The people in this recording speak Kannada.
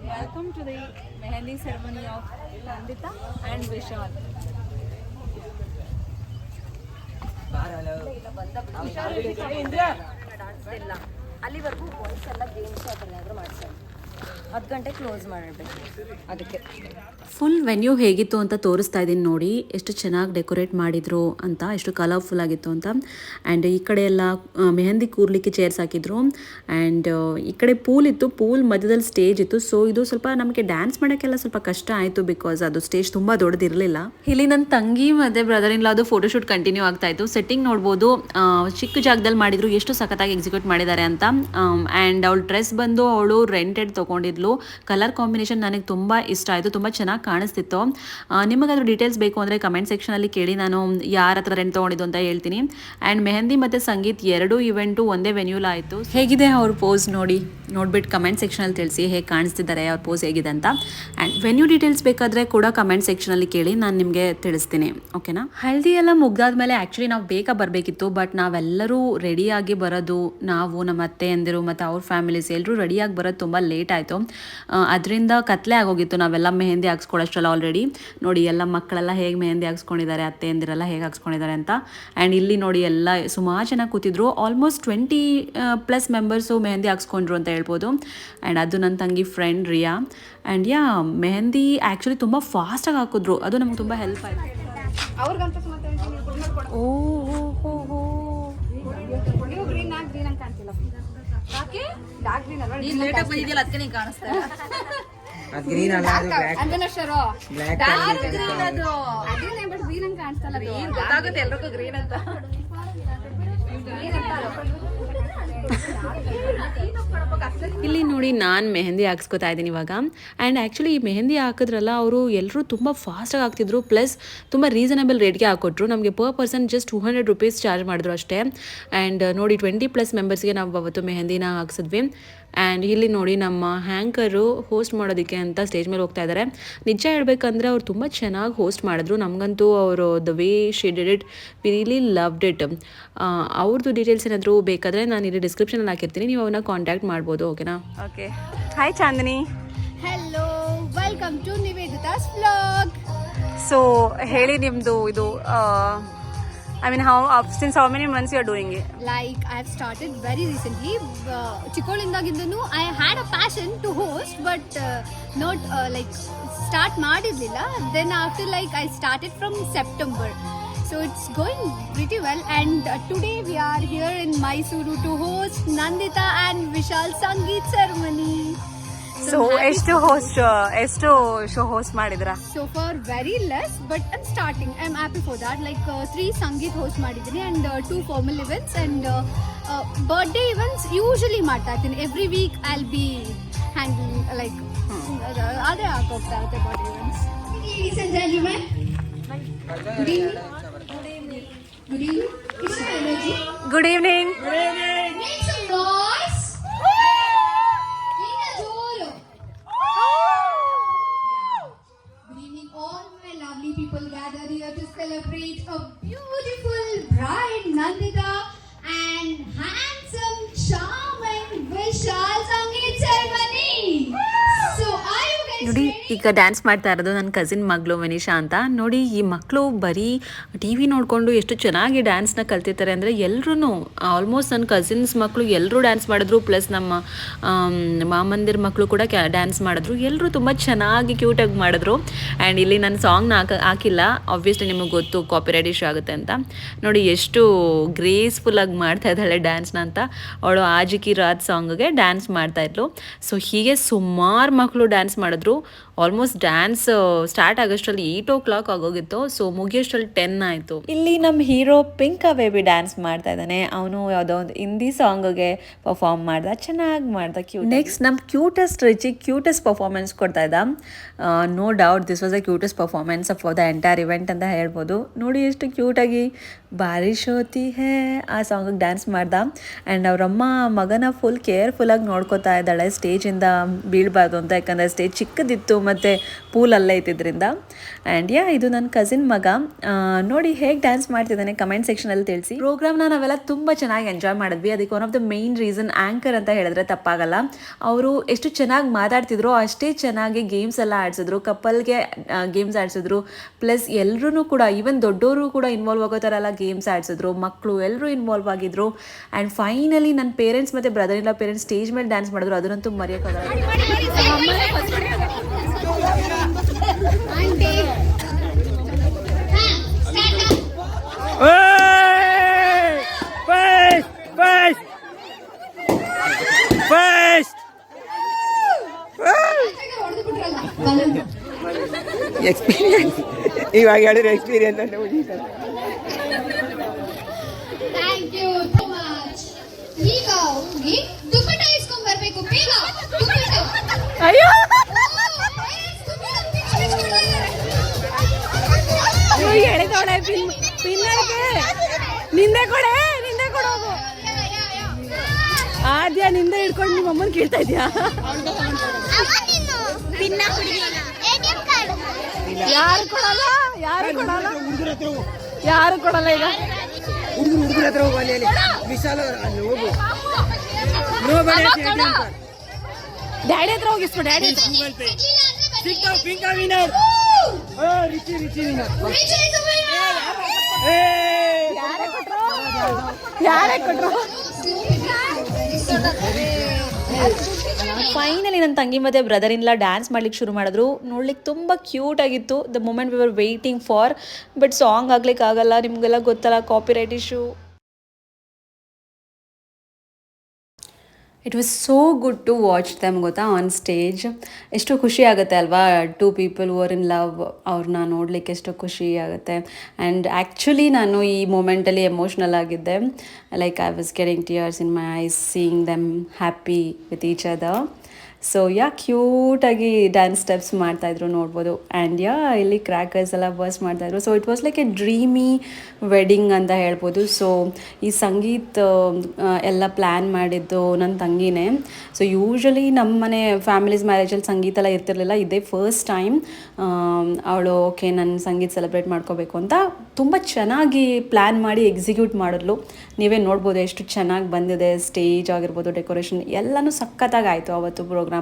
Welcome to the Mehendi ceremony of Nandita and Vishal. ಅಲ್ಲಿವರೆಗೂ ಬಾಯ್ಸ್ ಎಲ್ಲ ಗೇಮ್ಸ್ ಅದನ್ನೆಲ್ಲರೂ ಮಾಡ್ತಾರೆ. 10 ಗಂಟೆ ಕ್ಲೋಸ್ ಮಾಡಬೇಕು. ಅದಕ್ಕೆ ಫುಲ್ ವೆನ್ಯೂ ಹೇಗಿತ್ತು ಅಂತ ತೋರಿಸ್ತಾ ಇದ್ದೀನಿ ನೋಡಿ. ಎಷ್ಟು ಚೆನ್ನಾಗಿ ಡೆಕೋರೇಟ್ ಮಾಡಿದ್ರು ಅಂತ, ಎಷ್ಟು ಕಲರ್ಫುಲ್ ಆಗಿತ್ತು ಅಂತ. ಆ್ಯಂಡ್ ಈ ಕಡೆ ಎಲ್ಲ ಮೆಹಂದಿ ಕೂರ್ಲಿಕ್ಕೆ ಚೇರ್ಸ್ ಹಾಕಿದ್ರು. ಆ್ಯಂಡ್ ಈ ಕಡೆ ಪೂಲ್ ಇತ್ತು, ಪೂಲ್ ಮಧ್ಯದಲ್ಲಿ ಸ್ಟೇಜ್ ಇತ್ತು. ಸೊ ಇದು ಸ್ವಲ್ಪ ನಮಗೆ ಡ್ಯಾನ್ಸ್ ಮಾಡೋಕ್ಕೆಲ್ಲ ಸ್ವಲ್ಪ ಕಷ್ಟ ಆಯಿತು, ಬಿಕಾಸ್ ಅದು ಸ್ಟೇಜ್ ತುಂಬ ದೊಡ್ಡದಿರಲಿಲ್ಲ. ಇಲ್ಲಿ ನನ್ನ ತಂಗಿ ಮತ್ತು ಬ್ರದರ್ ಇನ್ ಲಾದು ಫೋಟೋಶೂಟ್ ಕಂಟಿನ್ಯೂ ಆಗ್ತಾ ಇತ್ತು. ಸೆಟ್ಟಿಂಗ್ ನೋಡ್ಬೋದು, ಚಿಕ್ಕ ಜಾಗದಲ್ಲಿ ಮಾಡಿದ್ರು, ಎಷ್ಟು ಸಖತ್ತಾಗಿ ಎಕ್ಸಿಕ್ಯೂಟ್ ಮಾಡಿದ್ದಾರೆ ಅಂತ. ಆ್ಯಂಡ್ ಅವಳು ಡ್ರೆಸ್ ಬಂದು ಅವಳು ರೆಂಟೆಡ್ ತೊಗೊಂಡಿದ್ಲು. ಕಲರ್ ಕಾಂಬಿನೇಷನ್ ನನಗೆ ತುಂಬ ಇಷ್ಟ ಆಯಿತು, ತುಂಬ ಚೆನ್ನಾಗಿ ಕಾಣಿಸ್ತಿತ್ತು. ನಿಮಗಾದ್ರೂ ಡೀಟೇಲ್ಸ್ ಬೇಕು ಅಂದರೆ ಕಮೆಂಟ್ ಸೆಕ್ಷನಲ್ಲಿ ಕೇಳಿ, ನಾನು ಯಾರ ಹತ್ರ ರೆಂಟ್ ತೊಗೊಂಡಿದ್ದು ಅಂತ ಹೇಳ್ತೀನಿ. ಆ್ಯಂಡ್ ಮೆಹಂದಿ ಮತ್ತು ಸಂಗೀತ್ ಎರಡೂ ಇವೆಂಟು ಒಂದೇ ವೆನ್ಯೂಲ್ ಆಯಿತು. ಹೇಗಿದೆ ಅವ್ರ ಪೋಸ್ ನೋಡ್ಬಿಟ್ಟು ಕಮೆಂಟ್ ಸೆಕ್ಷನಲ್ಲಿ ತಿಳಿಸಿ ಹೇಗೆ ಕಾಣಿಸ್ತಿದ್ದಾರೆ, ಅವ್ರ ಪೋಸ್ ಹೇಗಿದೆ ಅಂತ. ಆ್ಯಂಡ್ ವೆನ್ಯೂ ಡೀಟೇಲ್ಸ್ ಬೇಕಾದರೆ ಕೂಡ ಕಮೆಂಟ್ ಸೆಕ್ಷನಲ್ಲಿ ಕೇಳಿ, ನಾನು ನಿಮಗೆ ತಿಳಿಸ್ತೀನಿ. ಓಕೆನಾ? ಹಳದಿ ಎಲ್ಲ ಮುಗ್ದಾದ್ಮೇಲೆ ಆ್ಯಕ್ಚುಲಿ ನಾವು ಬೇಗ ಬರಬೇಕಿತ್ತು, ಬಟ್ ನಾವೆಲ್ಲರೂ ರೆಡಿಯಾಗಿ ಬರೋದು, ನಾವು ನಮ್ಮ ಅತ್ತೆ ಅಂದಿರು ಮತ್ತು ಅವ್ರ ಫ್ಯಾಮಿಲೀಸ್ ಎಲ್ಲರೂ ರೆಡಿಯಾಗಿ ಬರೋದು ತುಂಬ ಲೇಟ್ ಆಯಿತು. ಅದರಿಂದ ಕತ್ಲೆ ಆಗೋಗಿತ್ತು. ನಾವೆಲ್ಲ ಮೆಹಂದಿ ಹಾಕ್ಸ್ಕೊಳ್ಳೋಷ್ಟಲ್ಲ ಆಲ್ರೆಡಿ. ನೋಡಿ ಎಲ್ಲ ಮಕ್ಕಳೆಲ್ಲ ಹೇಗೆ ಮೆಹಂದಿ ಹಾಕ್ಸ್ಕೊಂಡಿದ್ದಾರೆ, ಅತ್ತೆ ಅಂದಿರೆಲ್ಲ ಹೇಗೆ ಹಾಕ್ಸ್ಕೊಂಡಿದ್ದಾರೆ ಅಂತ. ಆ್ಯಂಡ್ ಇಲ್ಲಿ ನೋಡಿ ಎಲ್ಲ ಸುಮಾರು ಜನ ಕೂತಿದ್ರು. ಆಲ್ಮೋಸ್ಟ್ 20+ ಮೆಂಬರ್ಸು ಮೆಹಂದಿ ಹಾಕ್ಸ್ಕೊಂಡ್ರು ಅಂತ ಹೇಳ್ಬೋದು. ಆ್ಯಂಡ್ ಅದು ನನ್ನ ತಂಗಿ friend Riya. And mehndi actually ತುಂಬ ಫಾಸ್ಟಾಗಿ ಹಾಕಿದ್ರು, ಅದು ನಮ್ಗೆ ತುಂಬ ಹೆಲ್ಪ್ ಆಯಿತು. ಓ ಹೋ ಹೋ ಇಲ್ಲಿ ನೋಡಿ ನಾನು ಮೆಹಂದಿ ಹಾಕ್ಸ್ಕೊತಾ ಇದ್ದೀನಿ ಇವಾಗ. ಆ್ಯಂಡ್ ಆ್ಯಕ್ಚುಲಿ ಈ ಮೆಹಂದಿ ಹಾಕಿದ್ರಲ್ಲ, ಅವರು ಎಲ್ಲರೂ ತುಂಬ ಫಾಸ್ಟಾಗಿ ಹಾಕ್ತಿದ್ರು, ಪ್ಲಸ್ ತುಂಬ ರೀಸನಬಲ್ ರೇಟ್ಗೆ ಹಾಕೊಟ್ರು. ನಮಗೆ per person just 200 rupees charge ಮಾಡಿದ್ರು ಅಷ್ಟೇ. ಆ್ಯಂಡ್ ನೋಡಿ 20+ ಮೆಂಬರ್ಸ್ಗೆ ನಾವು ಅವತ್ತು ಮೆಹಂದಿನ ಹಾಕ್ಸಿದ್ವಿ. ಆ್ಯಂಡ್ ಇಲ್ಲಿ ನೋಡಿ ನಮ್ಮ ಹ್ಯಾಂಕರು ಹೋಸ್ಟ್ ಮಾಡೋದಕ್ಕೆ ಅಂತ ಸ್ಟೇಜ್ ಮೇಲೆ ಹೋಗ್ತಾ ಇದ್ದಾರೆ. ನಿಜ ಹೇಳ್ಬೇಕಂದ್ರೆ ಅವ್ರು ತುಂಬ ಚೆನ್ನಾಗಿ ಹೋಸ್ಟ್ ಮಾಡಿದ್ರು. ನಮಗಂತೂ ಅವರು the way she did it, we really loved it. ಅವ್ರದ್ದು ಡೀಟೇಲ್ಸ್ ಏನಾದರೂ ಬೇಕಾದರೆ ನಾನು ಇಲ್ಲಿ ಡಿಸ್ಕ್ರಿಪ್ಷನಲ್ಲಿ ಹಾಕಿರ್ತೀನಿ, ನೀವು ಅವನ್ನ ಕಾಂಟ್ಯಾಕ್ಟ್ ಮಾಡ್ಬೋದು. ಓಕೆನಾ? Okay, hi Chandini. Hello, welcome to Niveditha's vlog. So ಹೇಳಿ, ನಿಮ್ಮದು ಇದು I mean, since how many months you are doing it? Like, I have started very recently. ಚಿಕ್ಕೋಳಿಂದಾಗಿಂದನೂ I had a passion to host, but not like start ಮಾಡಿರ್ಲಿಲ್ಲ. Then after I started from September. So it's going pretty well, and today we are here in Mysuru to host Nandita and Vishal Sangeet ceremony. So ಎಷ್ಟು ಶೋ ಹೋಸ್ಟ್ ಮಾಡಿದ್ರಾ? So far very less, but I'm starting. I'm happy for that. 3 Sangeet host ಮಾಡಿದ್ದೀನಿ and 2 formal events and birthday events usually ಮಾಡ್ತಾ ಇರ್ತೀನಿ. Every week I'll be handling ಅದೇ ಹಾಕೋಗ್ತಾ ಇರುತ್ತೆ birthday events. Ladies and gentlemen, good evening. Good evening. It's my energy. Good evening. Make some noise. People gather here to celebrate a beautiful bride Nandita and handsome charming Vishal Sangeet ceremony. So are you guys ನೋಡಿ, ready? ಈಗ ಡ್ಯಾನ್ಸ್ ಮಾಡ್ತಾ ಇರೋದು ನನ್ನ ಕಸಿನ್ ಮಗಳು ವಿನಿಶಾ ಅಂತ. ನೋಡಿ, ಈ ಮಕ್ಕಳು ಬರೀ ಟಿ ವಿ ನೋಡಿಕೊಂಡು ಎಷ್ಟು ಚೆನ್ನಾಗಿ ಡ್ಯಾನ್ಸ್ನ ಕಲ್ತಿರ್ತಾರೆ ಅಂದರೆ, ಎಲ್ಲರೂ ಆಲ್ಮೋಸ್ಟ್ ನನ್ನ ಕಸಿನ್ಸ್ ಮಕ್ಕಳು ಎಲ್ಲರೂ ಡ್ಯಾನ್ಸ್ ಮಾಡಿದ್ರು, ಪ್ಲಸ್ ನಮ್ಮ ಮಾಮಂದಿರ ಮಕ್ಕಳು ಕೂಡ ಡ್ಯಾನ್ಸ್ ಮಾಡಿದ್ರು. ಎಲ್ಲರೂ ತುಂಬ ಚೆನ್ನಾಗಿ ಕ್ಯೂಟಾಗಿ ಮಾಡಿದ್ರು. ಆ್ಯಂಡ್ ಇಲ್ಲಿ ನನ್ನ ಸಾಂಗ್ನ ಹಾಕಿಲ್ಲ, ಆಬ್ವಿಯಸ್ಲಿ ನಿಮಗೆ ಗೊತ್ತು ಕಾಪಿರೈಟ್ ಇಶ್ಯೂ ಆಗುತ್ತೆ ಅಂತ. ನೋಡಿ ಎಷ್ಟು ಗ್ರೇಸ್ಫುಲ್ಲಾಗಿ ಮಾಡ್ತಾ ಇದ್ದಾಳೆ ಡ್ಯಾನ್ಸ್ನ ಅಂತ. ಅವಳು ಆಜಿಕಿ ರಾತ್ ಸಾಂಗ್ಗೆ ಡ್ಯಾನ್ಸ್ ಮಾಡ್ತಾಯಿದ್ಲು. ಸೊ ಹೀಗೆ ಸುಮಾರು ಮಕ್ಕಳು ಡ್ಯಾನ್ಸ್ ಮಾಡಿದ್ರು. ಆಲ್ಮೋಸ್ಟ್ ಡ್ಯಾನ್ಸ್ ಸ್ಟಾರ್ಟ್ ಆಗೋಷ್ಟರಲ್ಲಿ 8 o'clock ಆಗೋಗಿತ್ತು. ಸೊ ಮುಗಿಯೋಷ್ಟರಲ್ಲಿ 10 ಆಯಿತು. ಇಲ್ಲಿ ನಮ್ಮ ಹೀರೋ ಪಿಂಕಾ ಬೇಬಿ ಡ್ಯಾನ್ಸ್ ಮಾಡ್ತಾ ಇದ್ದಾನೆ. ಅವನು ಯಾವುದೋ ಒಂದು ಹಿಂದಿ ಸಾಂಗ್ಗೆ ಪರ್ಫಾರ್ಮ್ ಮಾಡ್ದ, ಚೆನ್ನಾಗಿ ಮಾಡ್ದ, ಕ್ಯೂಟ್. ನೆಕ್ಸ್ಟ್ ನಮ್ಮ ಕ್ಯೂಟೆಸ್ಟ್ ಪರ್ಫಾರ್ಮೆನ್ಸ್ ಕೊಡ್ತಾ ಇದ್ದ. No doubt this was the cutest performance of the entire event ಅಂತ ಹೇಳ್ಬೋದು. ನೋಡಿ ಎಷ್ಟು ಕ್ಯೂಟಾಗಿ ಬಾರಿಶ್ ಹೋತಿ ಹೇ ಆ ಸಾಂಗಿಗೆ ಡ್ಯಾನ್ಸ್ ಮಾಡ್ದ. ಆ್ಯಂಡ್ ಅವರಮ್ಮ ಮಗನ ಫುಲ್ ಕೇರ್ಫುಲ್ಲಾಗಿ ನೋಡ್ಕೋತಾ ಇದ್ದಾಳೆ, ಸ್ಟೇಜಿಂದ ಬೀಳಬಾರ್ದು ಅಂತ. ಯಾಕಂದರೆ ಸ್ಟೇಜ್ ಚಿಕ್ಕದಿತ್ತು ಮತ್ತು ಪೂಲ್ ಅಲ್ಲೇ ಇದ್ದಿದ್ದರಿಂದ. ಆ್ಯಂಡ್ ಇದು ನನ್ನ ಕಸಿನ್ ಮಗ. ನೋಡಿ ಹೇಗೆ ಡ್ಯಾನ್ಸ್ ಮಾಡ್ತಿದ್ದಾನೆ ಕಮೆಂಟ್ ಸೆಕ್ಷನಲ್ಲಿ ತಿಳಿಸಿ. ಪ್ರೋಗ್ರಾಮ್ನ ನಾವೆಲ್ಲ ತುಂಬ ಚೆನ್ನಾಗಿ ಎಂಜಾಯ್ ಮಾಡಿದ್ವಿ. ಅದಕ್ಕೆ one of the main reason anchor ಅಂತ ಹೇಳಿದ್ರೆ ತಪ್ಪಾಗಲ್ಲ. ಅವರು ಎಷ್ಟು ಚೆನ್ನಾಗಿ ಮಾತಾಡ್ತಿದ್ರು ಅಷ್ಟೇ ಚೆನ್ನಾಗಿ ಗೇಮ್ಸ್ ಎಲ್ಲ ಆಡಿಸಿದ್ರು. ಕಪಲ್ಗೆ ಗೇಮ್ಸ್ ಆಡಿಸಿದ್ರು, ಪ್ಲಸ್ ಎಲ್ಲರೂ ಕೂಡ ಈವನ್ ದೊಡ್ಡವರು ಕೂಡ ಇನ್ವಾಲ್ವ್ ಆಗೋ ಥರ ಎಲ್ಲ ಗೇಮ್ಸ್ ಆಡಿಸಿದ್ರು. ಮಕ್ಕಳು ಎಲ್ಲರೂ ಇನ್ವಾಲ್ವ್ ಆಗಿದ್ರು. ಆ್ಯಂಡ್ ಫೈನಲಿ ನನ್ನ ಪೇರೆಂಟ್ಸ್ ಮತ್ತು brother in law parents stage ಮೇಲೆ ಡ್ಯಾನ್ಸ್ ಮಾಡಿದ್ರು. ಅದನ್ನಂತೂ ಮರೆಯೋಕ್ಕಾಗಲ್ಲ. ಎಕ್ಸ್ಪೀರಿಯನ್ಸ್ ಇವಾಗ ಹೇಳಿದ್ರೆ ಎಕ್ಸ್ಪೀರಿಯನ್ಸ್ ಅಂತ ಮುಗೀತಾರೆ. Thank you so much. ಈಗ ಹೋಗಿ ದುಪ್ಪಟ್ಟ ಇಸ್ಕೊಂಡ್ ಬರ್ಬೇಕು ಬೇಗ. ಅಯ್ಯೋ ನಿಂದೆ ಕೊಡೆ ಹೋಗು. ಆದ್ಯ ನಿಂದೆ ಹಿಡ್ಕೊಂಡು ನಿಮ್ಮ ಅಮ್ಮನ ಕೇಳ್ತಾ ಇದೀಯಾ? ಯಾರು ಕೊಡಲ್ಲ ಈಗ. ಹುಡುಗರ ಹತ್ರ ಹೋಗು, ಅಲ್ಲಿ ವಿಶಾಲ ಅಲ್ಲಿ ಹೋಗು. ಡ್ಯಾಡಿ ಹತ್ರ ಹೋಗಿಸ್ಕೊ. ಡ್ಯಾಡಿ ಯಾರೇ ಕೊಟ್ರು. ಫೈನಲಿ ನನ್ನ ತಂಗಿ ಮತ್ತು ಬ್ರದರ್ ಇನ್ ಲಾ ಡ್ಯಾನ್ಸ್ ಮಾಡ್ಲಿಕ್ಕೆ ಶುರು ಮಾಡಿದ್ರು. ನೋಡ್ಲಿಕ್ಕೆ ತುಂಬ ಕ್ಯೂಟ್ ಆಗಿತ್ತು. The moment we were waiting for. But song ಆಗ್ಲಿಕ್ಕೆ ಆಗಲ್ಲ, ನಿಮಗೆಲ್ಲ ಗೊತ್ತಲ್ಲ, copyright issue. It was so good to watch them ಗೊತ್ತಾ ಆನ್ ಸ್ಟೇಜ್. ಎಷ್ಟು ಖುಷಿ ಆಗುತ್ತೆ ಅಲ್ವಾ, 2 ಪೀಪಲ್ ವರ್ ಇನ್ ಲವ್ ಅವ್ರನ್ನ ನೋಡಲಿಕ್ಕೆ ಎಷ್ಟು ಖುಷಿ ಆಗುತ್ತೆ. ಆ್ಯಂಡ್ ಆ್ಯಕ್ಚುಲಿ ನಾನು ಈ ಮೂಮೆಂಟಲ್ಲಿ ಎಮೋಷ್ನಲ್ ಆಗಿದ್ದೆ. Like I was getting tears in my eyes seeing them happy with each other. So ಕ್ಯೂಟಾಗಿ ಡ್ಯಾನ್ಸ್ ಸ್ಟೆಪ್ಸ್ ಮಾಡ್ತಾಯಿದ್ರು ನೋಡ್ಬೋದು. ಆ್ಯಂಡ್ ಇಲ್ಲಿ ಕ್ರ್ಯಾಕರ್ಸ್ ಎಲ್ಲ ಬರ್ಸ್ಟ್ ಮಾಡ್ತಾಯಿದ್ರು. So it was like a dreamy wedding ಅಂತ ಹೇಳ್ಬೋದು. ಸೊ ಈ ಸಂಗೀತ್ ಎಲ್ಲ ಪ್ಲ್ಯಾನ್ ಮಾಡಿದ್ದು ನನ್ನ ತಂಗಿನೇ. ಸೊ ಯೂಶ್ವಲಿ ನಮ್ಮ ಮನೆ ಫ್ಯಾಮಿಲೀಸ್ ಮ್ಯಾರೇಜಲ್ಲಿ ಸಂಗೀತ ಎಲ್ಲ ಇರ್ತಿರ್ಲಿಲ್ಲ. ಇದೇ ಫಸ್ಟ್ ಟೈಮ್ ಅವಳು ಓಕೆ ನನ್ನ ಸಂಗೀತ ಸೆಲೆಬ್ರೇಟ್ ಮಾಡ್ಕೋಬೇಕು ಅಂತ ತುಂಬ ಚೆನ್ನಾಗಿ ಪ್ಲ್ಯಾನ್ ಮಾಡಿ ಎಕ್ಸಿಕ್ಯೂಟ್ ಮಾಡಿದ್ಲು. ನೀವೇ ನೋಡ್ಬೋದು ಎಷ್ಟು ಚೆನ್ನಾಗಿ ಬಂದಿದೆ. ಸ್ಟೇಜ್ ಆಗಿರ್ಬೋದು, ಡೆಕೋರೇಷನ್ ಎಲ್ಲನೂ ಸಖತ್ತಾಗಿ ಆಯಿತು ಅವತ್ತು ಪ್ರೋಗ್ರಾಮು.